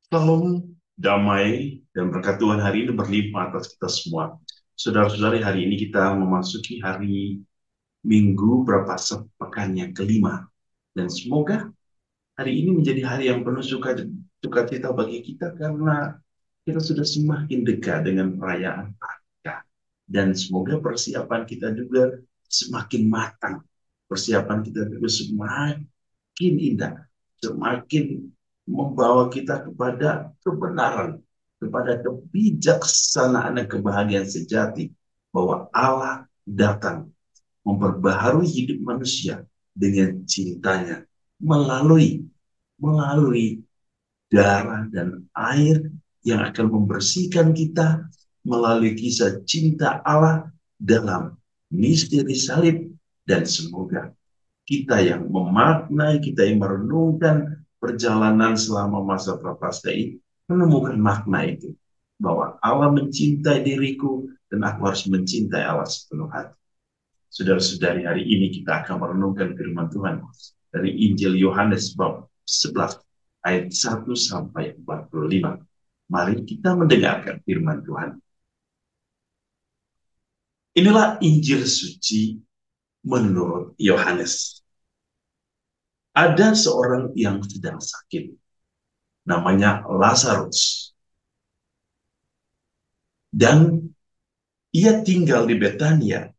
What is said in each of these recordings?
Salam, damai, dan berkat Tuhan hari ini berlimpah atas kita semua. Saudara-saudari, hari ini kita memasuki hari Minggu berapa sepekan yang kelima. Dan semoga hari ini menjadi hari yang penuh sukacita bagi kita karena kita sudah semakin dekat dengan perayaan Paskah. Dan semoga persiapan kita juga semakin matang. Persiapan kita juga semakin indah, semakin membawa kita kepada kebenaran, kepada kebijaksanaan dan kebahagiaan sejati, bahwa Allah datang memperbaharui hidup manusia dengan cintanya melalui darah dan air yang akan membersihkan kita, melalui kisah cinta Allah dalam misteri salib. Dan semoga kita yang memaknai, kita yang merenungkan perjalanan selama masa prapaskah ini, menemukan makna itu, bahwa Allah mencintai diriku dan aku harus mencintai Allah sepenuh hati. Saudara-saudari, hari ini kita akan merenungkan firman Tuhan dari Injil Yohanes bab 11 ayat 1 sampai 45. Mari kita mendengarkan firman Tuhan. Inilah Injil suci menurut Yohanes. Ada seorang yang sedang sakit, namanya Lazarus. Dan ia tinggal di Betania,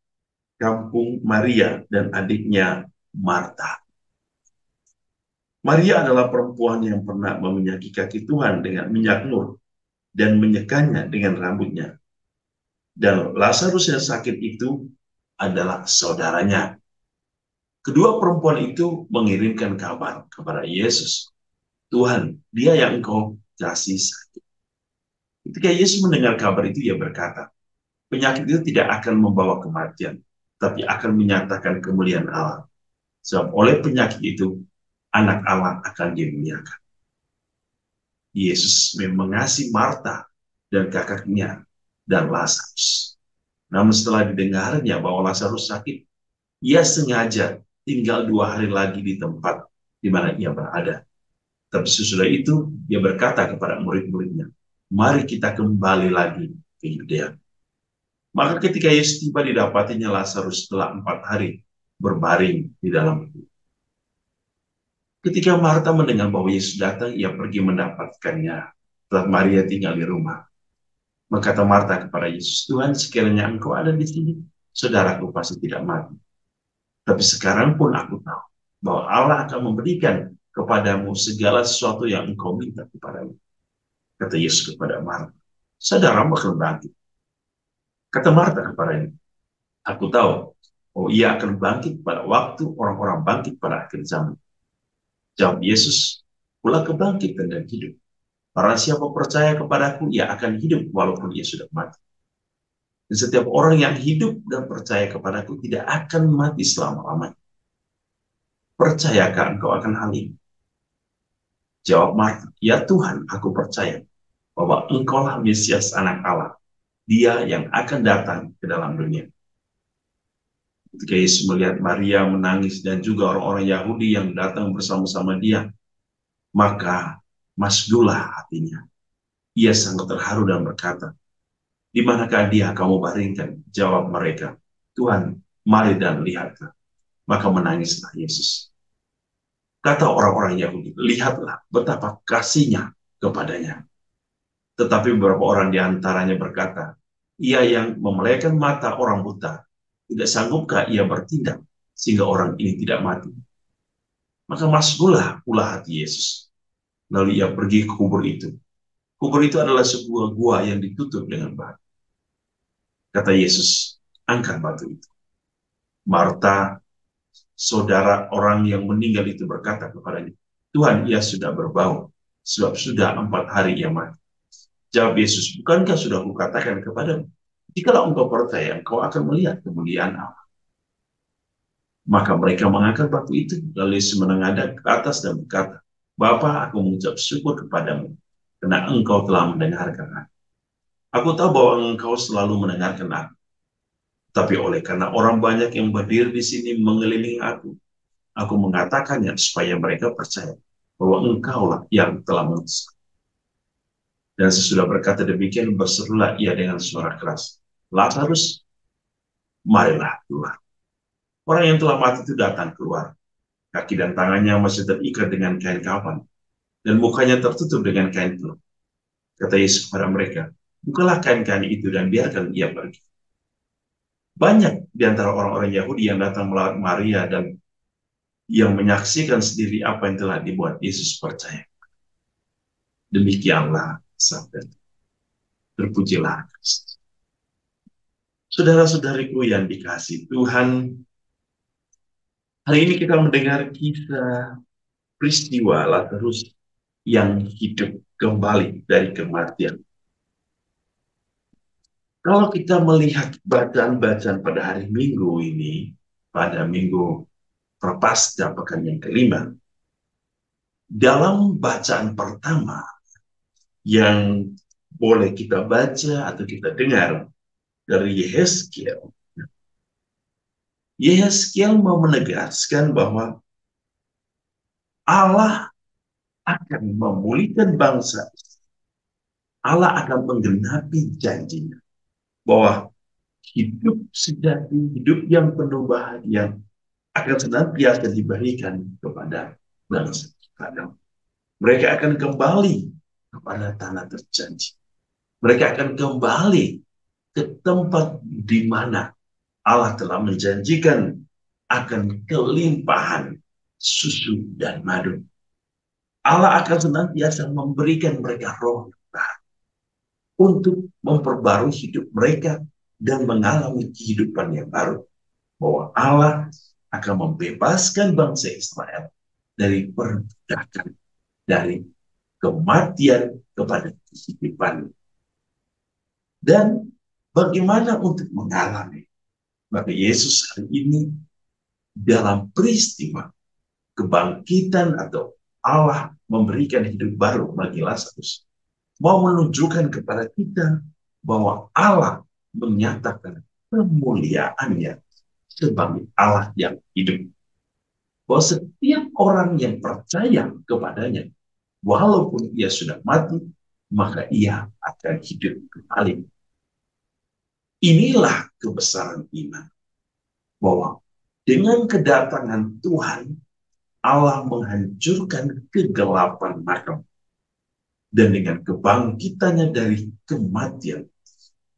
kampung Maria dan adiknya Marta. Maria adalah perempuan yang pernah meminyaki kaki Tuhan dengan minyak nur dan menyekanya dengan rambutnya. Dan Lazarus yang sakit itu adalah saudaranya. Kedua perempuan itu mengirimkan kabar kepada Yesus. Tuhan, dia yang engkau kasih sakit. Ketika Yesus mendengar kabar itu, ia berkata, penyakit itu tidak akan membawa kematian, tapi akan menyatakan kemuliaan Allah. Sebab oleh penyakit itu, anak Allah akan dimuliakan. Yesus mengasihi Marta dan kakaknya dan Lazarus. Namun setelah didengarnya bahwa Lazarus sakit, ia sengaja tinggal 2 hari lagi di tempat di mana ia berada. Tapi sesudah itu, dia berkata kepada murid-muridnya, mari kita kembali lagi ke Yudea. Maka ketika Yesus tiba, didapatinya Lazarus setelah 4 hari berbaring di dalam kubur. Ketika Marta mendengar bahwa Yesus datang, ia pergi mendapatkannya. Setelah Maria tinggal di rumah. Maka kata Marta kepada Yesus, Tuhan, sekiranya engkau ada di sini, saudaraku pasti tidak mati. Tapi sekarang pun aku tahu bahwa Allah akan memberikan kepadamu segala sesuatu yang engkau minta kepadamu. Kata Yesus kepada Marta, saudaramu akan bangkit. Kata Marta kepadanya, aku tahu bahwa ia akan bangkit pada waktu orang-orang bangkit pada akhir zaman. Jawab Yesus, pula kebangkitan dan hidup. Barang siapa percaya kepadaku, ia akan hidup walaupun ia sudah mati. Dan setiap orang yang hidup dan percaya kepadaku tidak akan mati selama-lamanya. Percayakah engkau akan hal ini? Jawab Marta, ya Tuhan, aku percaya bahwa engkaulah Mesias anak Allah, dia yang akan datang ke dalam dunia. Ketika Yesus melihat Maria menangis dan juga orang-orang Yahudi yang datang bersama-sama dia, maka masdulah hatinya. Ia sangat terharu dan berkata, di manakah dia kamu baringkan? Jawab mereka, Tuhan, mari dan lihatlah. Maka menangislah Yesus. Kata orang-orang Yahudi, lihatlah betapa kasihnya kepadanya. Tetapi beberapa orang di antaranya berkata, ia yang memelihara mata orang buta, tidak sanggupkah ia bertindak sehingga orang ini tidak mati? Maka masuklah pula hati Yesus. Lalu ia pergi ke kubur itu. Kubur itu adalah sebuah gua yang ditutup dengan batu. Kata Yesus, angkat batu itu. Marta, saudara orang yang meninggal itu, berkata kepadanya, Tuhan, ia sudah berbau, sebab sudah 4 hari ia mati. Jawab Yesus, bukankah sudah kukatakan kepadamu, jikalau engkau percaya, engkau akan melihat kemuliaan Allah. Maka mereka mengangkat batu itu, lalu Yesus menengadah ke atas dan berkata, Bapa, aku mengucap syukur kepadamu, karena engkau telah mendengarkan aku. Aku tahu bahwa engkau selalu mendengarkan aku. Tapi oleh karena orang banyak yang berdiri di sini mengelilingi aku mengatakannya supaya mereka percaya bahwa engkaulah yang telah mengutus. Dan sesudah berkata demikian, berserulah ia dengan suara keras, Lazarus, marilah keluar. Orang yang telah mati itu datang keluar. Kaki dan tangannya masih terikat dengan kain kafan, dan mukanya tertutup dengan kain penuh. Kata Yesus kepada mereka, bukalah kain-kain itu dan biarkan ia pergi. Banyak di antara orang-orang Yahudi yang datang melihat Maria dan yang menyaksikan sendiri apa yang telah dibuat Yesus percaya. Demikianlah sabda. Terpujilah Kristus. Saudara-saudariku yang dikasihi Tuhan, hari ini kita mendengar kisah peristiwa Lazarus yang hidup kembali dari kematian. Kalau kita melihat bacaan-bacaan pada hari Minggu ini, pada Minggu Prapaskah pekan yang kelima, dalam bacaan pertama yang boleh kita baca atau kita dengar dari Yehezkiel, Yehezkiel mau menegaskan bahwa Allah akan memulihkan bangsa. Allah akan menggenapi janjinya bahwa hidup sejati, hidup yang penuh bahagia akan senantiasa diberikan kepada bangsa kita. Mereka akan kembali kepada tanah terjanji. Mereka akan kembali ke tempat di mana Allah telah menjanjikan akan kelimpahan susu dan madu. Allah akan senantiasa memberikan mereka roh untuk memperbarui hidup mereka dan mengalami kehidupan yang baru. Bahwa Allah akan membebaskan bangsa Israel dari perbudakan, dari kematian kepada kehidupan. Dan bagaimana untuk mengalami? Maka Yesus hari ini dalam peristiwa kebangkitan atau Allah memberikan hidup baru bagi Lazarus, mau menunjukkan kepada kita bahwa Allah menyatakan kemuliaannya sebagai Allah yang hidup. Bahwa setiap orang yang percaya kepadanya, walaupun ia sudah mati, maka ia akan hidup kembali. Inilah kebesaran iman. Bahwa dengan kedatangan Tuhan, Allah menghancurkan kegelapan malam. Dan dengan kebangkitannya dari kematian,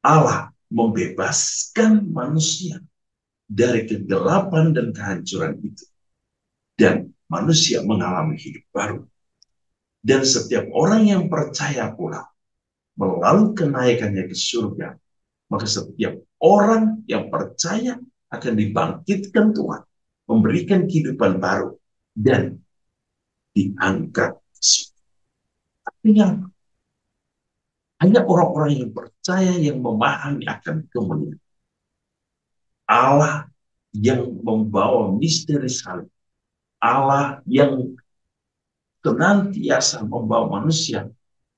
Allah membebaskan manusia dari kegelapan dan kehancuran itu. Dan manusia mengalami hidup baru. Dan setiap orang yang percaya pula melalui kenaikannya ke surga, maka setiap orang yang percaya akan dibangkitkan Tuhan, memberikan kehidupan baru, dan diangkat. Artinya, hanya orang-orang yang percaya yang memahami akan kemuliaan Allah yang membawa misteri salib, Allah yang senantiasa membawa manusia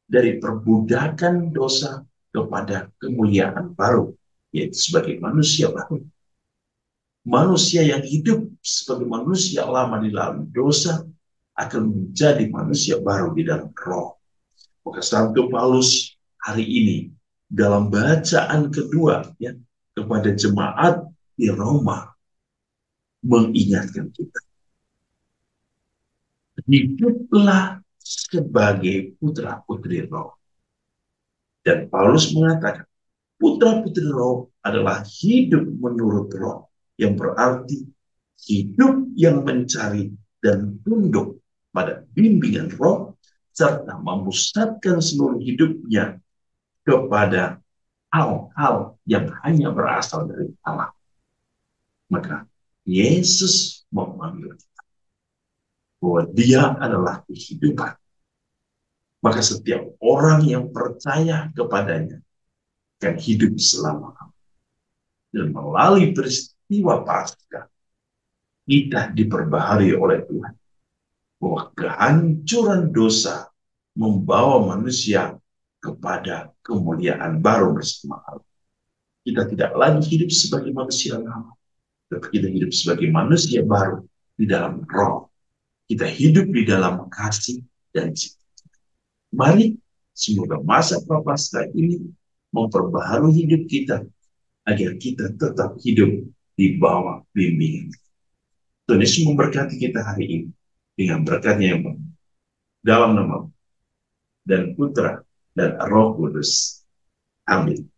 dari perbudakan dosa kepada kemuliaan baru, yaitu sebagai manusia baru. Manusia yang hidup sebagai manusia lama di dalam dosa akan menjadi manusia baru di dalam roh. Maka Santo Paulus hari ini dalam bacaan kedua ya, kepada jemaat di Roma mengingatkan kita. Hiduplah sebagai putra-putri roh. Dan Paulus mengatakan, putra-putri roh adalah hidup menurut roh, yang berarti hidup yang mencari dan tunduk pada bimbingan Roh, serta memusatkan seluruh hidupnya kepada hal-hal yang hanya berasal dari Allah. Maka Yesus memanggil kita bahwa Dia adalah kehidupan. Maka setiap orang yang percaya kepadanya akan hidup selama-lamanya. Dan melalui peristiwa Paskah, kita diperbaharui oleh Tuhan bahwa kehancuran dosa membawa manusia kepada kemuliaan baru bersama Allah. Kita tidak lagi hidup sebagai manusia lama, tetapi kita hidup sebagai manusia baru di dalam Roh. Kita hidup di dalam kasih dan cinta. Mari semoga masa Prapaskah ini memperbaharui hidup kita agar kita tetap hidup di bawah bimbingan. Tuhan Yesus memberkati kita hari ini dengan berkatnya yang penuh. Dalam nama dan Putra dan Roh Kudus. Amin.